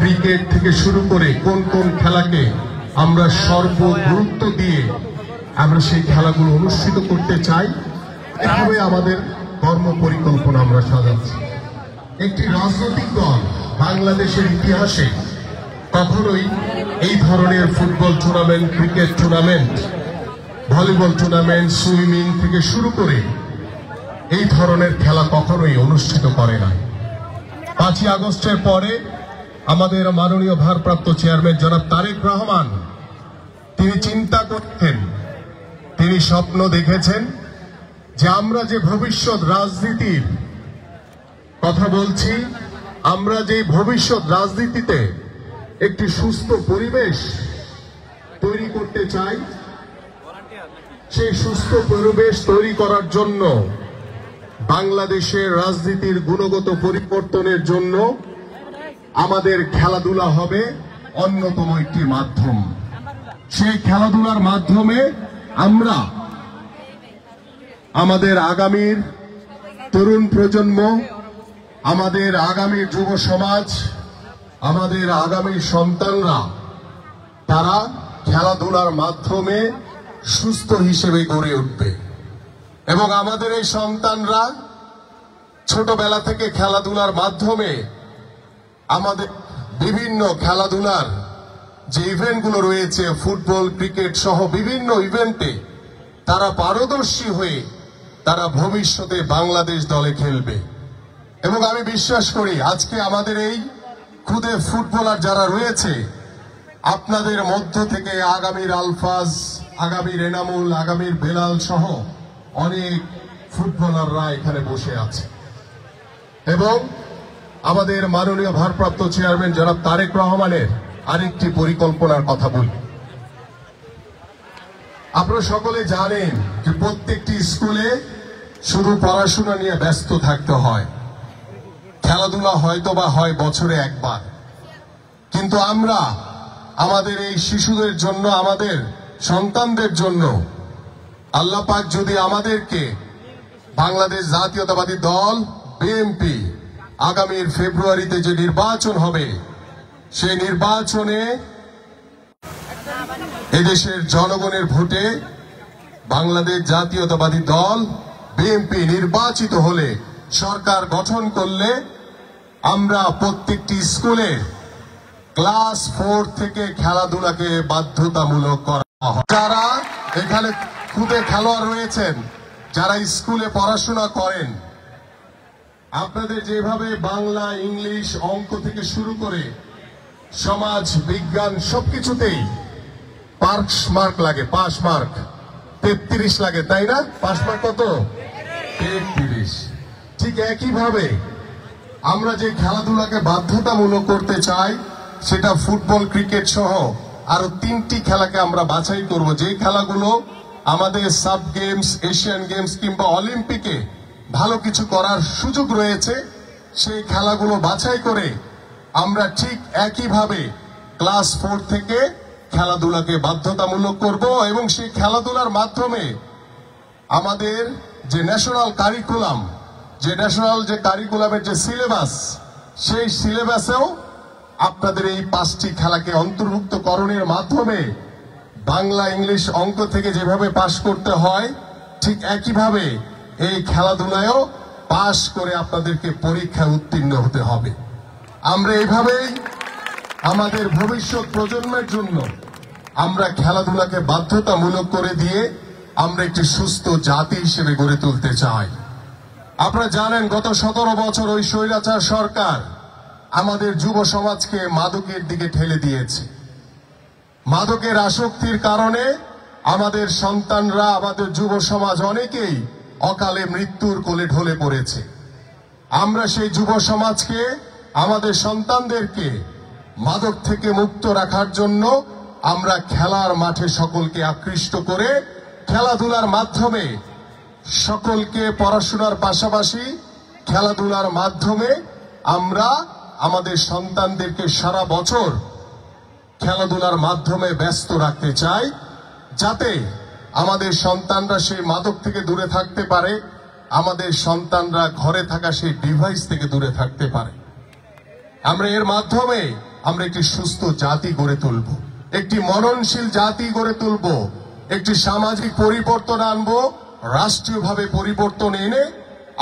Cricket থেকে শুরু করে কোন কোন খেলাকে আমরা সর্বগুরুত্ব দিয়ে আমরা সেই খেলাগুলো অনুষ্ঠিত করতে চাই, এভাবে আমাদের কর্ম পরিকল্পনা আমরা সাজাচ্ছি। একটি রাজনৈতিক দল বাংলাদেশের ইতিহাসে কখনোই এই ধরনের football tournament, cricket tournament, volleyball tournament, swimming থেকে শুরু করে এই ধরনের খেলা কখনোই অনুষ্ঠিত করে না। 5ই আগস্টের পরে আমাদের মাননীয় ভারপ্রাপ্ত চেয়ারম্যান জনাব তারেক রহমান তিনি চিন্তা করতেন, তিনি স্বপ্ন দেখেছেন যে আমরা যে ভবিষ্যৎ রাজনীতির কথা বলছি, আমরা যে ভবিষ্যৎ রাজনীতিতে একটি সুস্থ পরিবেশ তৈরি করতে চাই, সেই সুস্থ পরিবেশ তৈরি করার জন্য বাংলাদেশের রাজনীতির গুণগত পরিবর্তনের জন্য আমাদের খেলাধুলা হবে অন্যতম একটি মাধ্যম। সেই খেলাধুলার মাধ্যমে আমরা আমাদের আগামীর তরুণ প্রজন্ম, আমাদের আগামী যুব সমাজ, আমাদের আগামী সন্তানরা তারা খেলাধুলার মাধ্যমে সুস্থ হিসেবে গড়ে উঠবে এবং আমাদের এই সন্তানরা ছোটবেলা থেকে খেলাধুলার মাধ্যমে আমাদের বিভিন্ন খেলাধুলার যে ইভেন্টগুলো রয়েছে, ফুটবল, ক্রিকেট সহ বিভিন্ন ইভেন্টে তারা পারদর্শী হয়ে তারা ভবিষ্যতে বাংলাদেশ দলে খেলবে। এবং আমি বিশ্বাস করি আজকে আমাদের এই খুদে ফুটবলার যারা রয়েছে, আপনাদের মধ্য থেকে আগামীর আলফাজ, আগামীর এনামুল, আগামীর বেলাল সহ অনেক ফুটবলাররা এখানে বসে আছে। এবং আমাদের মাননীয় ভারপ্রাপ্ত চেয়ারম্যান জনাব তারেক রহমানের আরেকটি পরিকল্পনার কথা বলি। আপনারা সকলে জানেন যে প্রত্যেকটি স্কুলে শুধু পড়াশোনা নিয়ে ব্যস্ত থাকতে হয়, খেলাধুলা হয়তো বা হয় বছরে একবার, কিন্তু আমরা আমাদের এই শিশুদের জন্য, আমাদের সন্তানদের জন্য আল্লাহ পাক যদি আমাদেরকে বাংলাদেশ জাতীয়তাবাদী দল বিএনপি আগামীর ফেব্রুয়ারিতে যে নির্বাচন হবে, সেই নির্বাচনে এদেশের জনগণের ভোটে বাংলাদেশ জাতীয়তাবাদী দল বিএনপি নির্বাচিত হলে, সরকার গঠন করলে আমরা প্রত্যেকটি স্কুলে ক্লাস 4 থেকে খেলাধুলাকে বাধ্যতামূলক করা হয়। যারা এখানে খুদে খেলোয়াড় রয়েছেন, যারা স্কুলে পড়াশোনা করেন, আপনাদের যেভাবে বাংলা, ইংলিশ, অঙ্ক থেকে শুরু করে সমাজ বিজ্ঞান সবকিছুতেই পাস মার্ক লাগে, পাস মার্ক 33 লাগে, তাই না? পাস মার্ক কত? 33। ঠিক একইভাবে আমরা যে খেলাধুলাকে বাধ্যতামূলক করতে চাই, সেটা ফুটবল, ক্রিকেট সহ আরো 3টি খেলাকে আমরা বাছাই করব, যে খেলাগুলো আমাদের সাব গেমস, এশিয়ান গেমস কিংবা অলিম্পিকে ভালো কিছু করার সুযোগ রয়েছে। সেই খেলাগুলো বাছাই করে আমরা ঠিক একইভাবে ক্লাস 4 থেকে খেলাধুলাকে বাধ্যতামূলক করব এবং সেই খেলাধুলার মাধ্যমে আমাদের যে ন্যাশনাল কারিকুলাম, যে কারিকুলামের যে সিলেবাস, সেই সিলেবাসেও আপনাদের এই 5টি খেলাকে অন্তর্ভুক্তকরণের মাধ্যমে বাংলা, ইংলিশ, অঙ্ক থেকে যেভাবে পাশ করতে হয়, ঠিক একইভাবে এই খেলাধুলায়ও পাশ করে আপনাদেরকে পরীক্ষায় উত্তীর্ণ হতে হবে। আমরা এইভাবেই আমাদের ভবিষ্যৎ প্রজন্মের জন্য আমরা খেলাধুলাকে বাধ্যতামূলক করে দিয়ে আমরা একটি সুস্থ জাতি হিসেবে গড়ে তুলতে চাই। আপনারা জানেন গত 17 বছর ওই স্বৈরাচার সরকার আমাদের যুব সমাজকে মাদকের দিকে ঠেলে দিয়েছে। মাদকের আসক্তির কারণে আমাদের সন্তানরা, আমাদের যুব সমাজ অনেকেই অকালে মৃত্যুর কোলে ঢলে পড়েছে। আমরা সেই যুব সমাজকে, আমাদের সন্তানদেরকে মাদক থেকে মুক্ত রাখার জন্য আমরা খেলার মাঠে সকলকে আকৃষ্ট করে খেলাধুলার মাধ্যমে সকলকে পড়াশোনার পাশাপাশি খেলাধুলার মাধ্যমে আমরা আমাদের সন্তানদেরকে সারা বছর খেলাধুলার মাধ্যমে ব্যস্ত রাখতে চাই, যাতে আমাদের সন্তানরা সেই মাদক থেকে দূরে থাকতে পারে, আমাদের সন্তানরা ঘরে থাকা সেই ডিভাইস থেকে দূরে থাকতে পারে। আমরা এর মাধ্যমে আমরা একটি সুস্থ জাতি গড়ে তুলব, একটি মননশীল জাতি গড়ে তুলব, একটি সামাজিক পরিবর্তন আনব, রাষ্ট্রীয়ভাবে পরিবর্তন এনে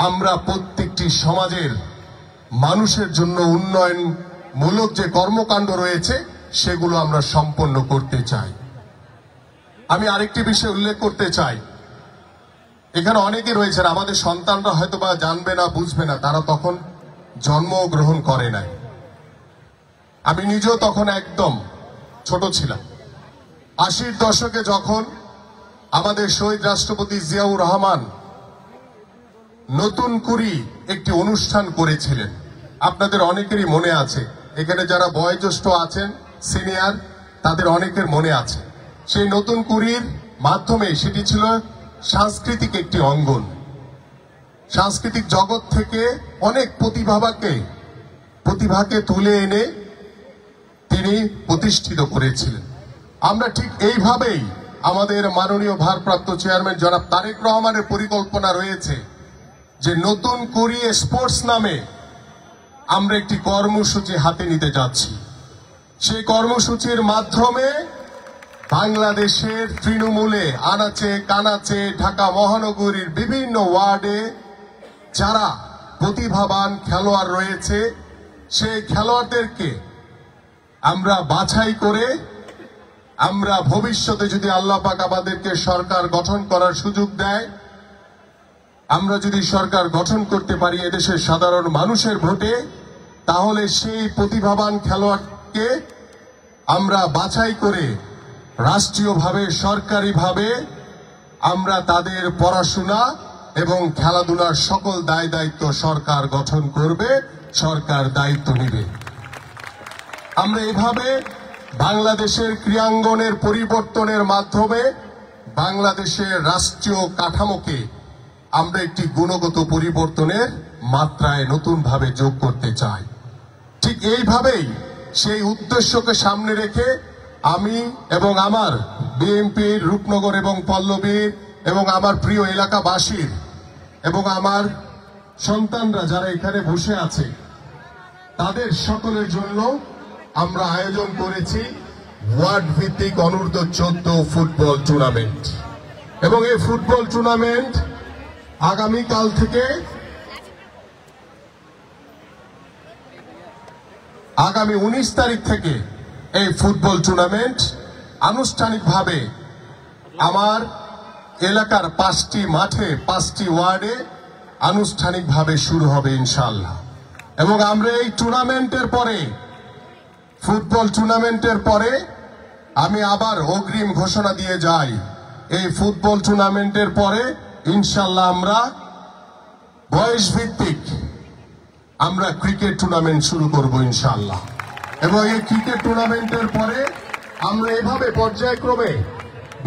আমরা প্রত্যেকটি সমাজের মানুষের জন্য উন্নয়নমূলক যে কর্মকাণ্ড রয়েছে সেগুলো আমরা সম্পন্ন করতে চাই। আমি আরেকটি বিষয় উল্লেখ করতে চাই, এখানে অনেকে রয়েছেন আমাদের সন্তানরা হয়তো বা জানবে না, বুঝবে না, তারা তখন জন্মগ্রহণ করে নাই। আমি নিজেও তখন একদম ছোট ছিলাম। 80-র দশকে যখন আমাদের শহীদ রাষ্ট্রপতি জিয়াউর রহমান নতুন কুড়ি একটি অনুষ্ঠান করেছিলেন, আপনাদের অনেকেরই মনে আছে, এখানে যারা বয়োজ্যেষ্ঠ আছেন, সিনিয়র, তাদের অনেকের মনে আছে। সেই নতুন কুড়ির মাধ্যমে সেটি ছিল সাংস্কৃতিক একটি অঙ্গন। সাংস্কৃতিক জগৎ থেকে অনেক প্রতিভাকে তুলে এনে তিনি প্রতিষ্ঠিত করেছিলেন। আমরা ঠিক এইভাবেই আমাদের মাননীয় ভারপ্রাপ্ত চেয়ারম্যান জনাব তারেক রহমানের পরিকল্পনা রয়েছে যে নতুন কুড়ি স্পোর্টস নামে আমরা একটি কর্মসূচি হাতে নিতে যাচ্ছি। সেই কর্মসূচির মাধ্যমে বাংলাদেশের তৃণমূলে, আনাচে কানাচে, ঢাকা মহানগরীর বিভিন্ন ওয়ার্ডে যারা প্রতিভাবান খেলোয়াড় রয়েছে সেই খেলোয়াড়দেরকে আমরা বাছাই করে আমরা ভবিষ্যতে যদি আল্লাহ পাক আমাদেরকে সরকার গঠন করার সুযোগ দেয়, আমরা যদি সরকার গঠন করতে পারি এদেশের সাধারণ মানুষের ভোটে, তাহলে সেই প্রতিভাবান খেলোয়াড়কে আমরা বাছাই করে রাষ্ট্রীয়ভাবে, সরকারিভাবে আমরা তাদের পড়াশোনা এবং খেলাধুলার সকল দায় দায়িত্ব সরকার গঠন করবে, সরকার দায়িত্ব নেবে। আমরা এভাবে বাংলাদেশের ক্রীড়াঙ্গনের পরিবর্তনের মাধ্যমে বাংলাদেশের রাষ্ট্রীয় কাঠামোকে আমরা একটি গুণগত পরিবর্তনের মাত্রায় নতুনভাবে যোগ করতে চাই। ঠিক এইভাবেই সেই উদ্দেশ্যকে সামনে রেখে আমি এবং আমার বিএনপির রূপনগর এবং পল্লবীর এবং আমার প্রিয় এলাকাবাসীর এবং আমার সন্তানরা যারা এখানে বসে আছে তাদের সকলের জন্য আমরা আয়োজন করেছি ওয়ার্ড ভিত্তিক অনূর্ধ্ব 14 ফুটবল টুর্নামেন্ট। এবং এই ফুটবল টুর্নামেন্ট আগামীকাল থেকে আগামী 19 তারিখ থেকে এই ফুটবল টুর্নামেন্ট আনুষ্ঠানিকভাবে আমার এলাকার 5টি মাঠে 5টি ওয়ার্ডে আনুষ্ঠানিকভাবে শুরু হবে ইনশাআল্লাহ। এবং আমরা এই টুর্নামেন্টের পরে, ফুটবল টুর্নামেন্টের পরে আমি আবার অগ্রিম ঘোষণা দিয়ে যাই, এই ফুটবল টুর্নামেন্টের পরে ইনশাআল্লাহ আমরা বয়স ভিত্তিক আমরা ক্রিকেট টুর্নামেন্ট শুরু করব ইনশাআল্লাহ। এবং এই ক্রিকেট টুর্নামেন্টের পরে আমরা এভাবে পর্যায়ক্রমে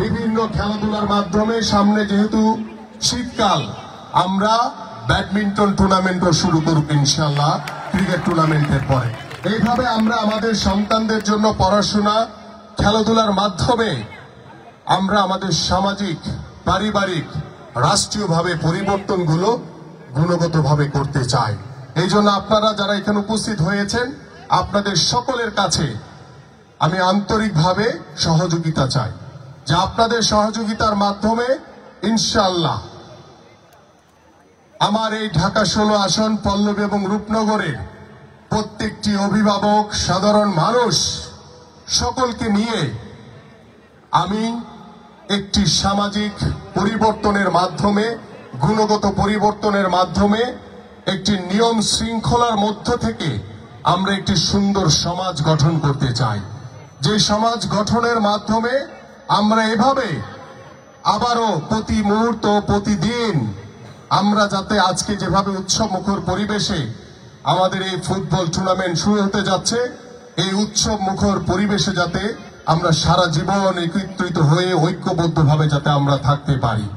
বিভিন্ন খেলাধুলার মাধ্যমে, সামনে যেহেতু শীতকাল, আমরা ব্যাডমিন্টন টুর্নামেন্টও শুরু করব ইনশাআল্লাহ ক্রিকেট টুর্নামেন্টের পরে। এইভাবে আমরা আমাদের সন্তানদের জন্য পড়াশোনা, খেলাধুলার মাধ্যমে আমরা আমাদের সামাজিক, পারিবারিক, রাষ্ট্রীয়ভাবে পরিবর্তনগুলো গুণগতভাবে করতে চাই। এই জন্য আপনারা যারা এখানে উপস্থিত হয়েছেন, আপনাদের সকলের কাছে আমি আন্তরিকভাবে সহযোগিতা চাই, যে আপনাদের সহযোগিতার মাধ্যমে ইনশাআল্লাহ আমার এই ঢাকা 16 আসন পল্লবী এবং রূপনগরের প্রত্যেকটি অভিভাবক, সাধারণ মানুষ সকলকে নিয়ে আমি একটি সামাজিক পরিবর্তনের মাধ্যমে, গুণগত পরিবর্তনের মাধ্যমে, একটি নিয়ম শৃঙ্খলার মধ্য থেকে আমরা একটি সুন্দর সমাজ গঠন করতে চাই। যে সমাজ গঠনের মাধ্যমে আমরা এভাবে আবারও প্রতি মুহূর্ত, প্রতিদিন আমরা যাতে আজকে যেভাবে উৎসব মুখর পরিবেশে আমাদের এই ফুটবল টুর্নামেন্ট শুরু হতে যাচ্ছে, এই উৎসব মুখর পরিবেশে যাতে আমরা সারা জীবন একত্রিত হয়ে ঐক্যবদ্ধভাবে যাতে আমরা থাকতে পারি,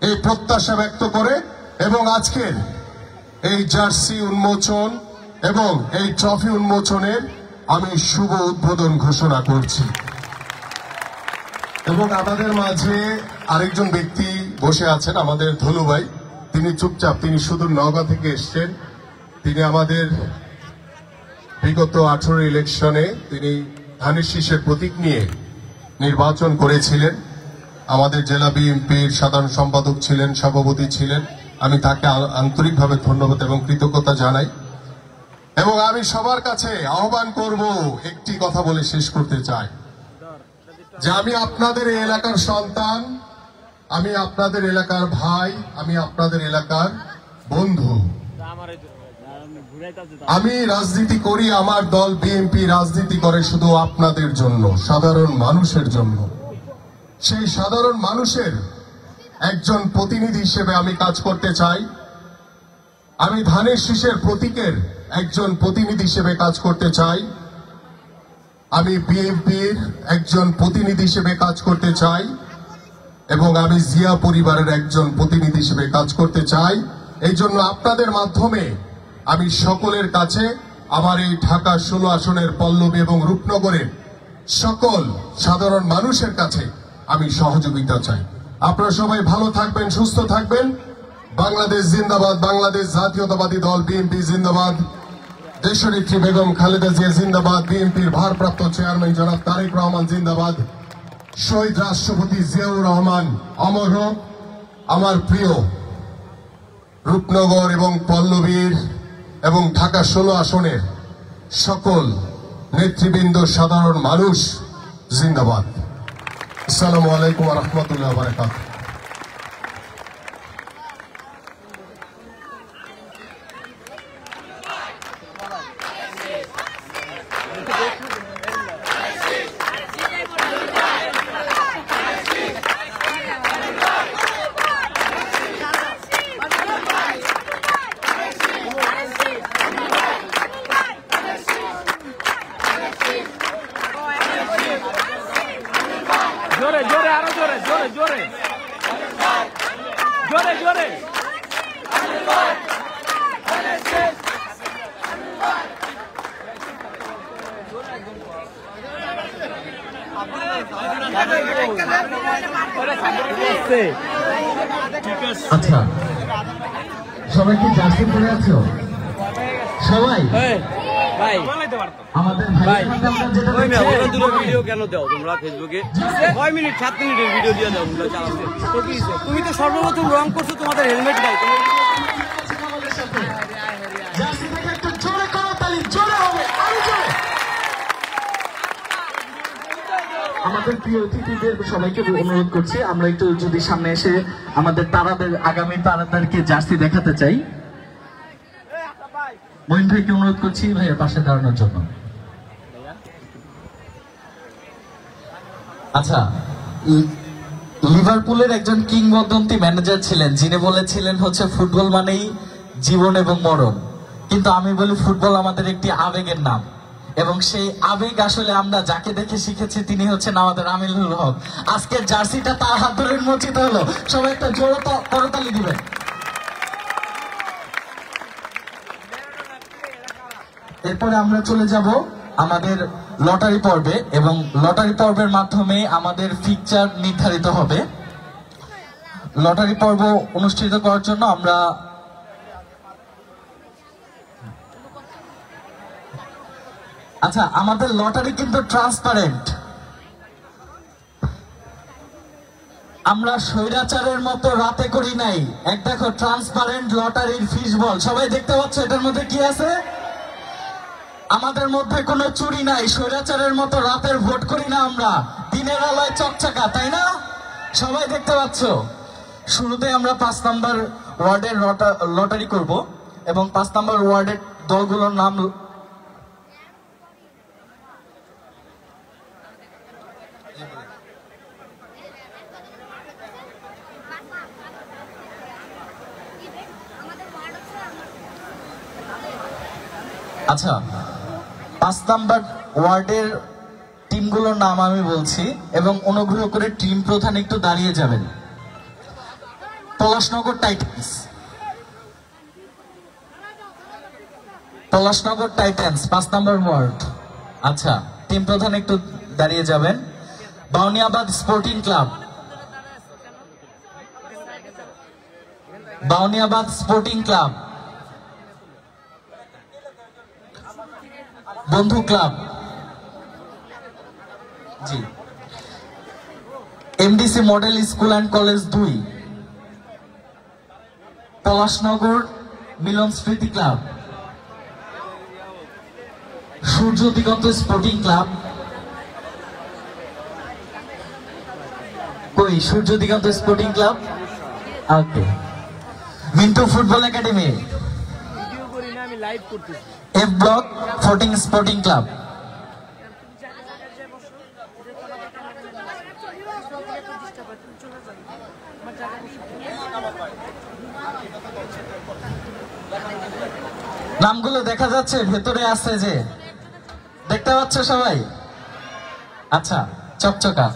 এই প্রত্যাশা ব্যক্ত করে এবং আজকের এই জার্সি উন্মোচন এবং এই ট্রফি উন্মোচনের আমি শুভ উদ্বোধন ঘোষণা করছি। এবং আমাদের মাঝে আরেকজন ব্যক্তি বসে আছেন, আমাদের ধলু ভাই। তিনি চুপচাপ, তিনি সুদূর নওগাঁ থেকে এসছেন। তিনি আমাদের বিগত 18 ইলেকশনে তিনি ধানের শীষের প্রতীক নিয়ে নির্বাচন করেছিলেন। আমাদের জেলা বিএনপির সাধারণ সম্পাদক ছিলেন, সভাপতি ছিলেন। আমি তাকে আন্তরিকভাবে ধন্যবাদ এবং কৃতজ্ঞতা জানাই। এবং আমি সবার কাছে আহ্বান করব, একটি কথা বলে শেষ করতে চাই যে আমি আপনাদের এই এলাকার সন্তান, আমি আপনাদের এলাকার ভাই, আমি আপনাদের এলাকার বন্ধু। আমি রাজনীতি করি, আমার দল বিএনপি রাজনীতি করে শুধু আপনাদের জন্য, সাধারণ মানুষের জন্য। সেই সাধারণ মানুষের একজন প্রতিনিধি হিসেবে আমি কাজ করতে চাই। আমি ধানের শীষের প্রতীকের একজন প্রতিনিধি হিসেবে কাজ করতে চাই। আমি বিএনপির একজন প্রতিনিধি হিসেবে কাজ করতে চাই এবং আমি জিয়া পরিবারের একজন প্রতিনিধি হিসেবে কাজ করতে চাই। এই জন্য আপনাদের মাধ্যমে আমি সকলের কাছে আমার এই ঢাকা 16 আসনের পল্লবী এবং রূপনগরের সকল সাধারণ মানুষের কাছে আমি সহযোগিতা চাই। আপনারা সবাই ভালো থাকবেন, সুস্থ থাকবেন। বাংলাদেশ জিন্দাবাদ, বাংলাদেশ জাতীয়তাবাদী দল বিএনপি জিন্দাবাদ, দেশনেত্রী বেগম খালেদা জিয়া জিন্দাবাদ, বিএনপির ভারপ্রাপ্ত চেয়ারম্যান জনাব তারেক রহমান জিন্দাবাদ, শহীদ রাষ্ট্রপতি জিয়াউর রহমান অমর হোক। আমার প্রিয় রূপনগর এবং পল্লবীর এবং ঢাকা 16 আসনের সকল নেতৃবৃন্দ, সাধারণ মানুষ জিন্দাবাদ। আসসালামু আলাইকুম ওয়া রাহমাতুল্লাহি ওয়া বারাকাতুহু। জোরে জোরে আরো জোরে জোরে জোরে জোরে জোরে আচ্ছা, সবাই কি জার্সি পরে আছো? সবাই ভাই আমাদের ভাই ভাই দুটো ভিডিও কেন দাও তোমরা ফেসবুকে? 6 মিনিট 7 মিনিটের ভিডিও দিয়ে দাও তোমরা চালাতে। তুমি তো সর্বপ্রথম রং করছো তোমাদের হেলমেট নাই। জার্সি থেকে একটু জোরে করো তালি, জোরে হবে, আরো জোরে। আমাদের প্রিয় অতিথিদের সবাইকে অনুরোধ করছি, আমরা একটু যদি সামনে এসে আমাদের তারাদের, আগামী তারাদেরকে জার্সি দেখাতে চাই। মহিন ভাইকে অনুরোধ করছি ভাইয়ের পাশে দাঁড়ানোর জন্য। আচ্ছা, লিভারপুলের একজন কিংবদন্তি ম্যানেজার ছিলেন যিনি বলেছিলেন হচ্ছে ফুটবল মানেই জীবন এবং মরণ, কিন্তু আমি বলি ফুটবল আমাদের একটি আবেগের নাম, এবং সেই আবেগ আসলে আমরা যাকে দেখে শিখেছি তিনি হচ্ছেন আমাদের আমিনুল হক। আজকের জার্সিটা তার হাত ধরে উন্মোচিত হলো, সবাই একটা জোরে করতালি দিবেন। এরপরে আমরা চলে যাব আমাদের লটারি পর্বে, এবং লটারি পর্বের মাধ্যমে আমাদের ফিকচার নির্ধারিত হবে। লটারি পর্ব অনুষ্ঠিত করার জন্য আমরা আচ্ছা, আমাদের লটারি কিন্তু ট্রান্সপারেন্ট। আমরা স্বৈরাচারের মতো রাতে করি নাই। এক দেখো ট্রান্সপারেন্ট লটারির ফিশ বল, সবাই দেখতে পাচ্ছ এটার মধ্যে কি আছে? আমাদের মধ্যে কোনো চুরি নাই, স্বৈরাচারের মতো রাতের ভোট করি না আমরা, দিনের আলোয় চকচকা, তাই না? সবাই দেখতে পাচ্ছ। শুরুতে আমরা 5 নম্বর ওয়ার্ডের লটারি করব, এবং 5 নম্বর ওয়ার্ডের দলগুলোর নাম আচ্ছা, 5 নম্বর ওয়ার্ডের টিমগুলোর নাম আমি বলছি, এবং অনুগ্রহ করে টিম প্রধান একটু দাঁড়িয়ে যাবেন। Palashnagar titans, Palashnagar titans 5 number ward. আচ্ছা, টিম প্রধান একটু দাঁড়িয়ে যাবেন। Bauniabad sporting club, Bauniabad sporting club, বন্ধু ক্লাব, জি, MDC model school and college 2, Palashnagar Milan Smriti club, Surya Digonta sporting club, কই Surya Digonta sporting club, okay, Mintu football academy, video করি না, আমি লাইভ করতেছি। এফ ব্লক 14 স্পোর্টিং ক্লাব, নামগুলো দেখা যাচ্ছে, ভেতরে আছে যে, দেখতে পাচ্ছ সবাই? আচ্ছা, চকচকা।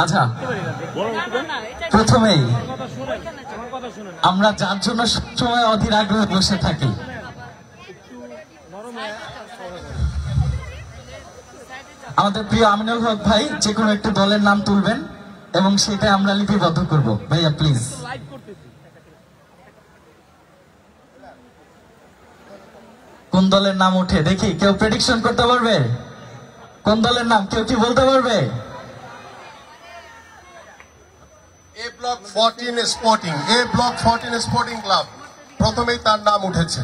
আচ্ছা, প্রথমেই আমরা যার জন্য সবসময় অধীর আগ্রহে বসে থাকি, আমাদের প্রিয় আমিনুল হক ভাই যে কোনো একটি দলের নাম তুলবেন এবং সেটা আমরা লিপিবদ্ধ করব। ভাইয়া প্লিজ। কোন দলের নাম উঠে দেখি, কেউ প্রেডিকশন করতে পারবে? কোন দলের নাম কেউ কি বলতে পারবে? এ ব্লক 14 স্পোর্টিং, এ ব্লক 14 স্পোর্টিং ক্লাব, প্রথমেই তার নাম উঠেছে।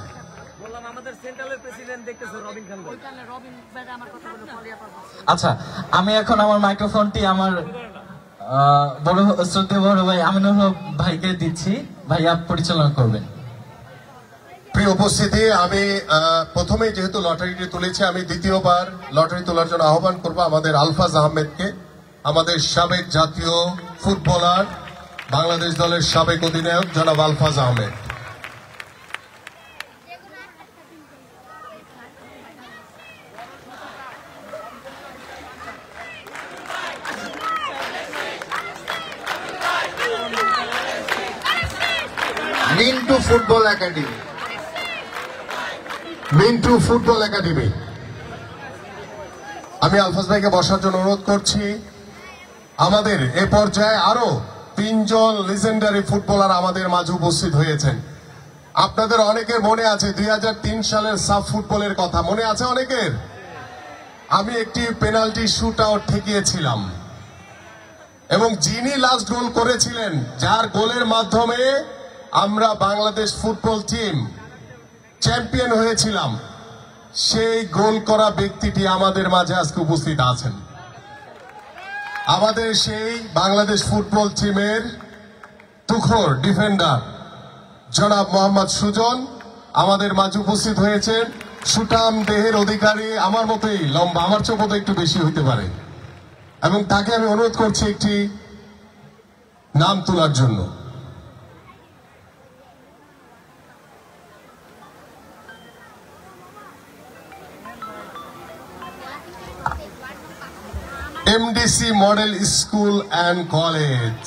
বললাম আমাদের সেন্ট্রালের প্রেসিডেন্ট দেখতেছো রবিন খান ভাই। আচ্ছা, আমি এখন আমার মাইক্রোফোনটি আমার বড় শ্রদ্ধেয় বড় ভাই আমিনুল হক ভাইকে দিচ্ছি। ভাইয়া পরিচালনা করবেন। প্রিয় উপস্থিতি, আমি প্রথমেই যেহেতু লটারিটি তুলেছি, আমি দ্বিতীয়বার লটারি তোলার জন্য আহ্বান করব আমাদের আলফাজ আহমেদকে, আমাদের সাবেক জাতীয় ফুটবলার, বাংলাদেশ দলের সাবেক অধিনায়ক জনাব Alfaz Ahmed. Mintu football academy, Mintu football academy. আমি আলফাজ ভাইকে বসার জন্য অনুরোধ করছি। আমাদের এ পর্যায়ে আরো 3 জন লিজেন্ডারি ফুটবলার আমাদের মাঝে উপস্থিত হয়েছেন। আপনাদের অনেকের মনে আছে 2003 সালের সাফ ফুটবলের কথা, মনে আছে অনেকের? আমি একটি পেনাল্টি শুট আউট ঠেকিয়েছিলাম এবং যিনি লাস্ট গোল করেছিলেন, যার গোলের মাধ্যমে আমরা বাংলাদেশ ফুটবল টিম চ্যাম্পিয়ন হয়েছিলাম, সেই গোল করা ব্যক্তিটি আমাদের মাঝে আজকে উপস্থিত আছেন। আমাদের সেই বাংলাদেশ ফুটবল টিমের তুখোর ডিফেন্ডার জনাব মোহাম্মদ সুজন আমাদের মাঝে উপস্থিত হয়েছেন। সুঠাম দেহের অধিকারী, আমার মতোই লম্বা, আমার চেয়ে বোধহয় একটু বেশি হইতে পারে, এবং তাকে আমি অনুরোধ করছি একটি নাম তোলার জন্য। MDC model school and college,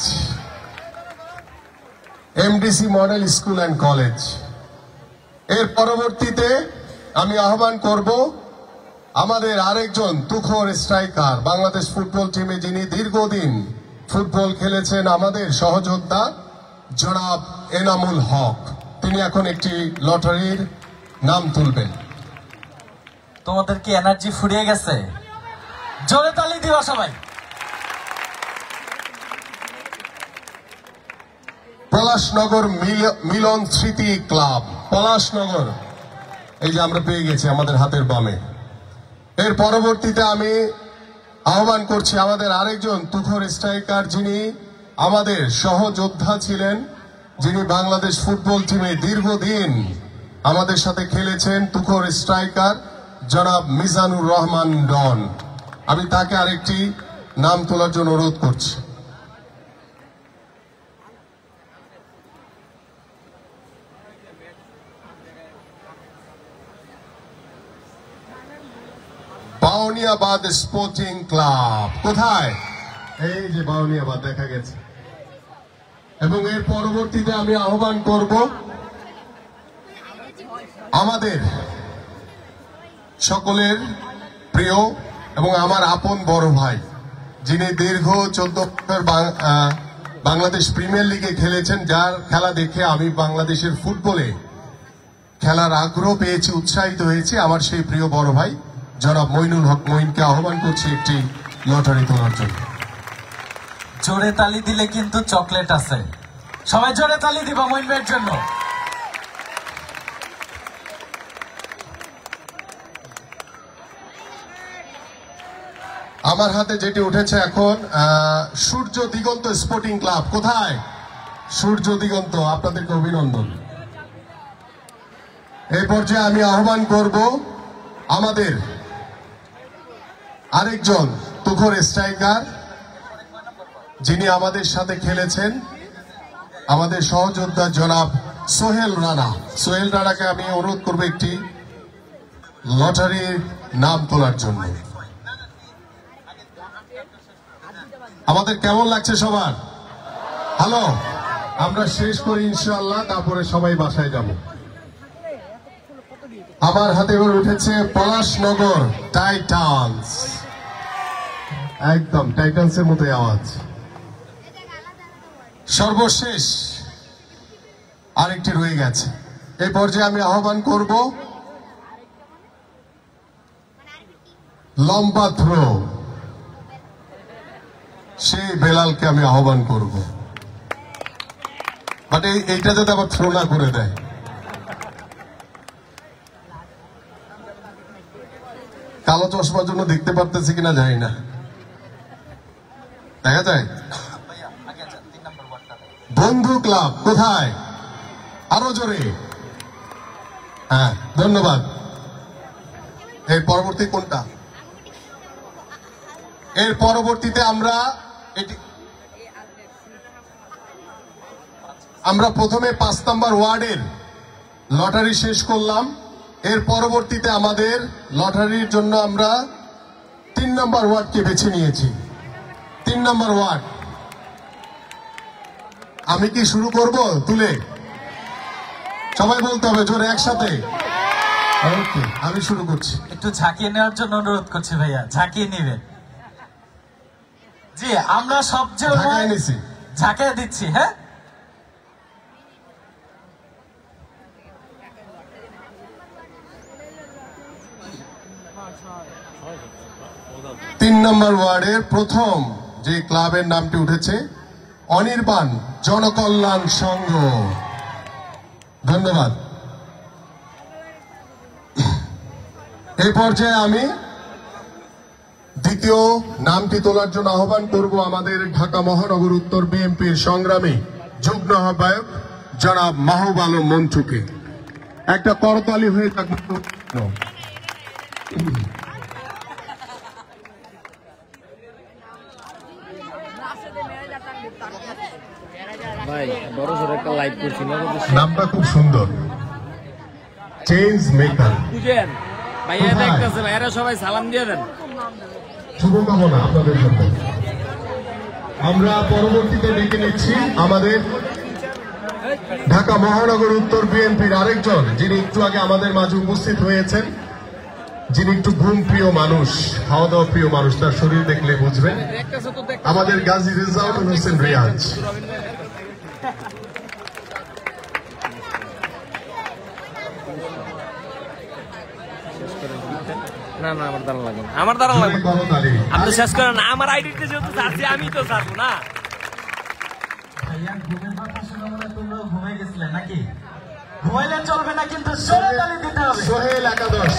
MDC model school and college. এর পরবর্তীতে আমি আহ্বান করব আমাদের আরেকজন তুখোর স্ট্রাইকার, বাংলাদেশ ফুটবল টিমে যিনি দীর্ঘদিন ফুটবল খেলেছেন, আমাদের সহযোদ্ধা জনাব এনামুল হক। তিনি এখন একটি লটারির নাম তুলবেন। তোমাদের কি এনার্জি ফুরিয়ে গেছে? জোরে তালি দিবা সবাই। পলাশনগর মিলন স্মৃতি ক্লাব, পলাশনগর, এই যে আমরা পেয়ে গেছি আমাদের হাতের বামে। এর পরবর্তীতে আমি আহ্বান করছি আমাদের আরেকজন তুখোর স্ট্রাইকার, যিনি আমাদের সহযোদ্ধা ছিলেন, যিনি বাংলাদেশ ফুটবল টিমে দীর্ঘদিন আমাদের সাথে খেলেছেন, তুখোর স্ট্রাইকার জনাব মিজানুর রহমান ডন। আমি তাকে আরেকটি নাম তোলার জন্য অনুরোধ করছি। বাউনিয়াবাদ স্পোর্টিং ক্লাব, কোথায়? এই যে বাউনিয়াবাদ দেখা গেছে। এবং এর পরবর্তীতে আমি আহ্বান করব আমাদের সকলের প্রিয় এবং আমার আপন বড় ভাই, যিনি দীর্ঘ 14 বছর বাংলাদেশ প্রিমিয়ার লিগে খেলেছেন, যার খেলা দেখে আমি বাংলাদেশের ফুটবলে খেলার আগ্রহ পেয়েছি, উৎসাহিত হয়েছি। আমার সেই প্রিয় বড় ভাই জনাব মইনুল হক মইনকে আহ্বান করছি একটি লটারি তোলার জন্য। জোরে তালি দিলে কিন্তু চকলেট আছে, সবাই জোরে তালি দিবা মইন ভাইয়ের জন্য। আমার হাতে যেটি উঠেছে এখন সূর্য দিগন্ত স্পোর্টিং ক্লাব। কোথায়? সূর্য দিগন্ত, আপনাদেরকে অভিনন্দন। এই পর্যায়ে আমি আহ্বান করব আমাদের আরেকজন তুখোর স্ট্রাইকার, যিনি আমাদের সাথে খেলেছেন, আমাদের সহযোদ্ধা জনাব সোহেল রানা। সোহেল রানাকে আমি অনুরোধ করব একটি লটারির নাম তোলার জন্য। আমাদের কেমন লাগছে সবার? হ্যালো, আমরা শেষ করি ইনশাআল্লাহ, তারপরে সবাই বাসায় যাব। আমার হাতে এবার উঠেছে পলাশনগর টাইটান্স, একদম টাইটান্সের মতো আওয়াজ। সর্বশেষ আরেকটি রয়ে গেছে। এই পর্যায়ে আমি আহ্বান করব লম্বা থ্রো, সেই বেলালকে আমি আহ্বান করব, বাট এইটা যাতে আবার থ্রো না করে দেয়। কালো চশমার জন্য দেখতে পারতেছি কিনা জানি না, দেখা যায়। বন্ধু ক্লাব কোথায়? আরো জোরে। হ্যাঁ, ধন্যবাদ। এর পরবর্তী কোনটা? এর পরবর্তীতে আমরা প্রথমে 5 নম্বর ওয়ার্ডের লটারি শেষ করলাম। এর পরবর্তীতে আমাদের লটারির জন্য আমরা 3 নম্বর ওয়ার্ডকে বেছে নিয়েছি। 3 নম্বর ওয়ার্ড। আমি কি শুরু করব? তুলে সবাই বলতে হবে জোরে একসাথে। ওকে, আমি শুরু করছি। একটু ঝাঁকিয়ে নেওয়ার জন্য অনুরোধ করছি ভাইয়া, ঝাঁকিয়ে নেবেন। জি, আমরা সবচেয়ে ঝাঁকিয়ে দিচ্ছি। হ্যাঁ, তিন নম্বর ওয়ার্ডের প্রথম যে ক্লাবের নামটি উঠেছে অনির্বাণ জনকল্যাণ সংঘ। ধন্যবাদ। এই পর্যায়ে আমি দ্বিতীয় নামটি তোলার জন্য আহ্বান করব আমাদের ঢাকা মহানগর উত্তর বিএনপির সংগ্রামী যুগ্ম আহ্বায়ক জনাব মাহবুব আলম মঞ্চুকে। একটা করতালি হয়ে থাকবে। ভাই বড় সড় একটা লাইভ করছি না, নামটা খুব সুন্দর, চেঞ্জ মেকার। বুঝেন ভাইয়া দেখতেছে, ভাইয়ারা সবাই সালাম দিয়ে দেন। শুভকামনা আপনাদের জন্য। আমরা পরবর্তীতে ডেকে নিচ্ছি আমাদের ঢাকা মহানগর উত্তর বিএনপির আরেকজন, যিনি একটু আগে আমাদের মাঝে উপস্থিত হয়েছেন, যিনি একটু ঘুম প্রিয় মানুষ, খাওয়া দাওয়া প্রিয় মানুষ, তার শরীর দেখলে বুঝবেন, আমাদের গাজী রেজাউল হোসেন রিয়াজ। না না, আমার দাঁড়ান লাগবে, আমার দাঁড়ান লাগবে। আপনি শেষ করেন, আমার আইডিতে যেহেতু চাচ্ছি আমি তো চাচ্ছি না। ভাইয়া ঘুমের কথা শুনে মনে হয় তোমরা ঘুমাই গেছিলে নাকি? ঘুমাইলে চলবে না, কিন্তু সোহেল দিতে হবে। সোহেল একাদশ।